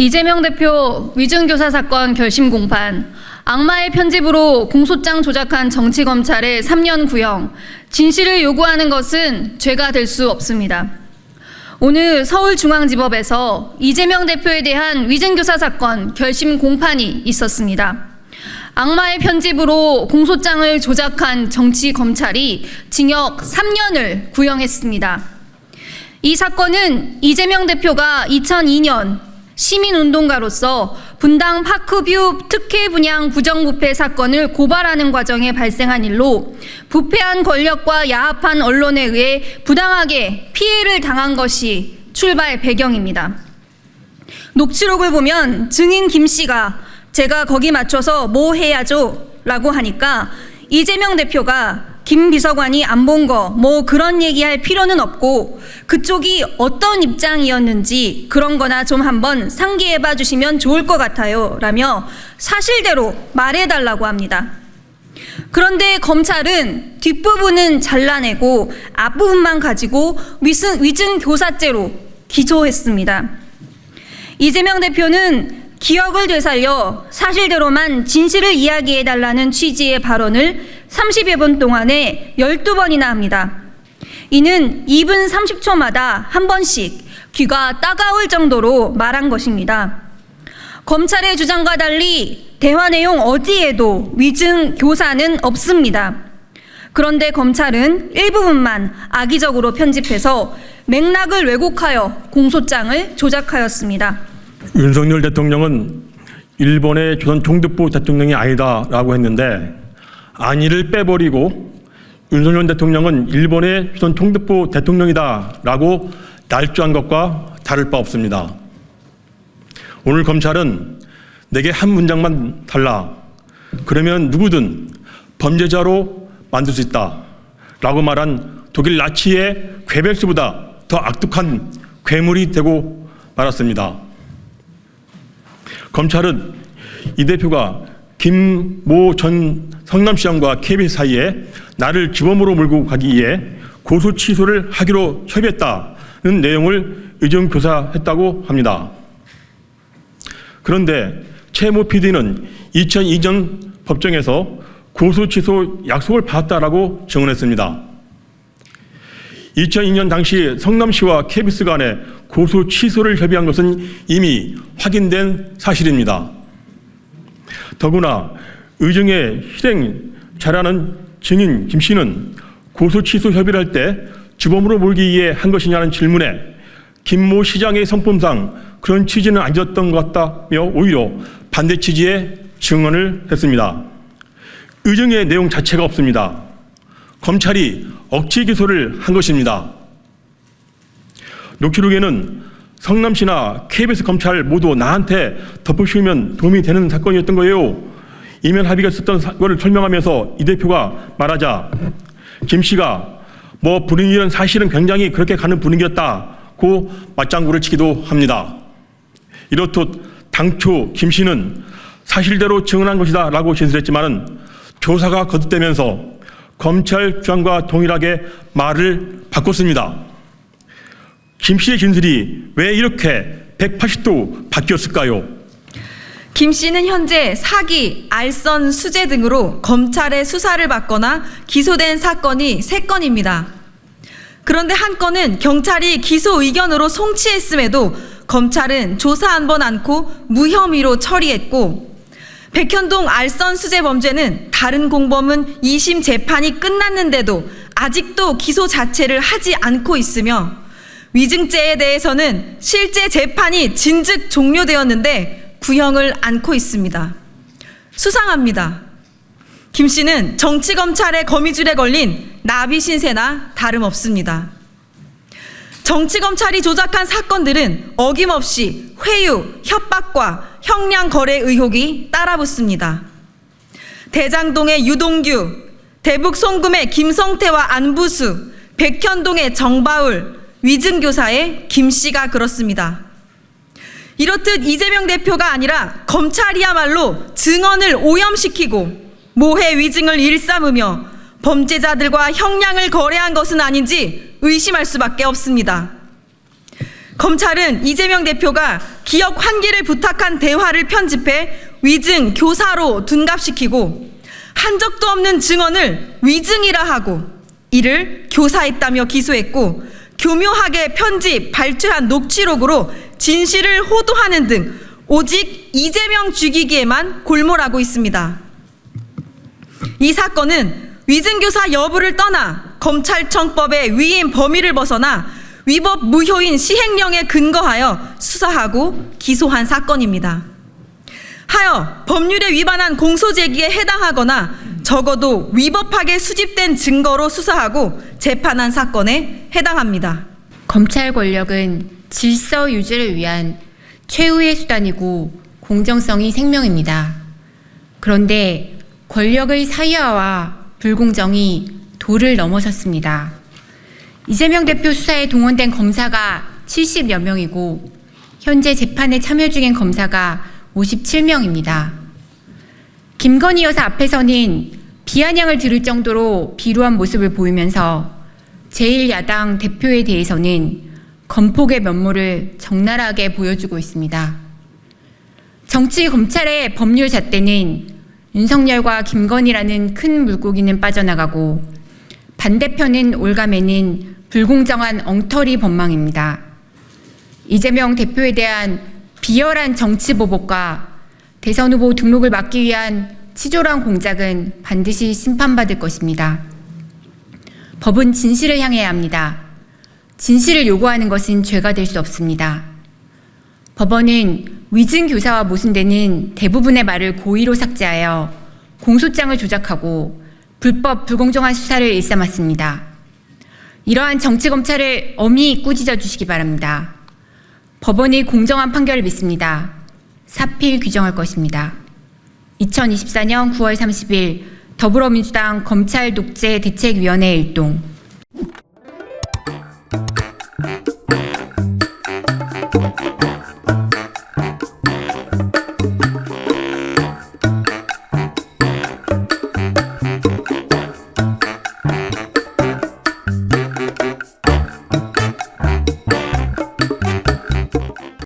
이재명 대표 위증교사 사건 결심 공판, 악마의 편집으로 공소장 조작한 정치검찰의 3년 구형, 진실을 요구하는 것은 죄가 될 수 없습니다. 오늘 서울중앙지법에서 이재명 대표에 대한 위증교사 사건 결심 공판이 있었습니다. 악마의 편집으로 공소장을 조작한 정치검찰이 징역 3년을 구형했습니다. 이 사건은 이재명 대표가 2002년 시민운동가로서 분당 파크뷰 특혜 분양 부정부패 사건을 고발하는 과정에 발생한 일로 부패한 권력과 야합한 언론에 의해 부당하게 피해를 당한 것이 출발 배경입니다. 녹취록을 보면 증인 김 씨가 제가 거기 맞춰서 뭐 해야죠? 라고 하니까 이재명 대표가 김 비서관이 안 본 거 뭐 그런 얘기할 필요는 없고 그쪽이 어떤 입장이었는지 그런 거나 좀 한번 상기해봐 주시면 좋을 것 같아요 라며 사실대로 말해달라고 합니다. 그런데 검찰은 뒷부분은 잘라내고 앞부분만 가지고 위증교사죄로 기소했습니다. 이재명 대표는 기억을 되살려 사실대로만 진실을 이야기해달라는 취지의 발언을 30여 분 동안에 12번이나 합니다. 이는 2분 30초마다 한 번씩 귀가 따가울 정도로 말한 것입니다. 검찰의 주장과 달리 대화 내용 어디에도 위증 교사는 없습니다. 그런데 검찰은 일부분만 악의적으로 편집해서 맥락을 왜곡하여 공소장을 조작하였습니다. 윤석열 대통령은 일본의 조선 총독부 대통령이 아니다라고 했는데 아니를 빼버리고 윤석열 대통령은 일본의 조선 총독부 대통령이다라고 날조한 것과 다를 바 없습니다. 오늘 검찰은 내게 한 문장만 달라. 그러면 누구든 범죄자로 만들 수 있다라고 말한 독일 나치의 괴벨스보다 더 악독한 괴물이 되고 말았습니다. 검찰은 이 대표가 김모 전 성남시장과 KBS 사이에 나를 주범으로 몰고 가기 위해 고소 취소를 하기로 협의했다는 내용을 의정교사했다고 합니다. 그런데 최모 PD는 2002년 법정에서 고소 취소 약속을 받았다라고 증언했습니다. 2002년 당시 성남시와 KBS 간에 고소 취소를 협의한 것은 이미 확인된 사실입니다. 더구나 의정의 실행 잘하는 증인 김 씨는 고소 취소 협의를 할 때 주범으로 몰기 위해 한 것이냐는 질문에 김모 시장의 성품상 그런 취지는 아니었던 것 같다며 오히려 반대 취지의 증언을 했습니다. 의정의 내용 자체가 없습니다. 검찰이 억지 기소를 한 것입니다. 녹취록에는 성남시나 KBS 검찰 모두 나한테 덮어씌우면 도움이 되는 사건이었던 거예요. 이면 합의가 있었던 것을 설명하면서 이 대표가 말하자 김 씨가 뭐 분위기는 사실은 굉장히 그렇게 가는 분위기였다고 맞장구를 치기도 합니다. 이렇듯 당초 김 씨는 사실대로 증언한 것이다 라고 진술했지만 조사가 거듭되면서 검찰 주장과 동일하게 말을 바꿨습니다. 김 씨의 진술이 왜 이렇게 180도 바뀌었을까요? 김 씨는 현재 사기, 알선, 수재 등으로 검찰의 수사를 받거나 기소된 사건이 3건입니다. 그런데 한 건은 경찰이 기소 의견으로 송치했음에도 검찰은 조사 한 번 않고 무혐의로 처리했고, 백현동 알선 수재 범죄는 다른 공범은 2심 재판이 끝났는데도 아직도 기소 자체를 하지 않고 있으며, 위증죄에 대해서는 실제 재판이 진즉 종료되었는데 구형을 안고 있습니다. 수상합니다. 김 씨는 정치검찰의 거미줄에 걸린 나비 신세나 다름없습니다. 정치검찰이 조작한 사건들은 어김없이 회유, 협박과 형량 거래 의혹이 따라붙습니다. 대장동의 유동규, 대북 송금의 김성태와 안부수, 백현동의 정바울, 위증교사의 김 씨가 그렇습니다. 이렇듯 이재명 대표가 아니라 검찰이야말로 증언을 오염시키고 모해 위증을 일삼으며 범죄자들과 형량을 거래한 것은 아닌지 의심할 수밖에 없습니다. 검찰은 이재명 대표가 기억 환기를 부탁한 대화를 편집해 위증 교사로 둔갑시키고 한 적도 없는 증언을 위증이라 하고 이를 교사했다며 기소했고 교묘하게 편집, 발췌한 녹취록으로 진실을 호도하는 등 오직 이재명 죽이기에만 골몰하고 있습니다. 이 사건은 위증교사 여부를 떠나 검찰청법의 위임 범위를 벗어나 위법 무효인 시행령에 근거하여 수사하고 기소한 사건입니다. 하여 법률에 위반한 공소제기에 해당하거나 적어도 위법하게 수집된 증거로 수사하고 재판한 사건에 해당합니다. 검찰 권력은 질서 유지를 위한 최후의 수단이고 공정성이 생명입니다. 그런데 권력의 사유화와 불공정이 도를 넘어섰습니다. 이재명 대표 수사에 동원된 검사가 70여 명이고 현재 재판에 참여 중인 검사가 57명입니다. 김건희 여사 앞에서는 비아냥을 들을 정도로 비루한 모습을 보이면서 제1야당 대표에 대해서는 건폭의 면모를 적나라하게 보여주고 있습니다. 정치 검찰의 법률 잣대는 윤석열과 김건희라는 큰 물고기는 빠져나가고 반대편은 올가매는 불공정한 엉터리 법망입니다. 이재명 대표에 대한 비열한 정치 보복과 대선 후보 등록을 막기 위한 치졸한 공작은 반드시 심판받을 것입니다. 법은 진실을 향해야 합니다. 진실을 요구하는 것은 죄가 될 수 없습니다. 법원은 위증 교사와 모순되는 대부분의 말을 고의로 삭제하여 공소장을 조작하고 불법 불공정한 수사를 일삼았습니다. 이러한 정치검찰을 엄히 꾸짖어 주시기 바랍니다. 법원이 공정한 판결을 믿습니다. 사필 규정할 것입니다. 2024년 9월 30일 더불어민주당 검찰 독재 대책위원회 일동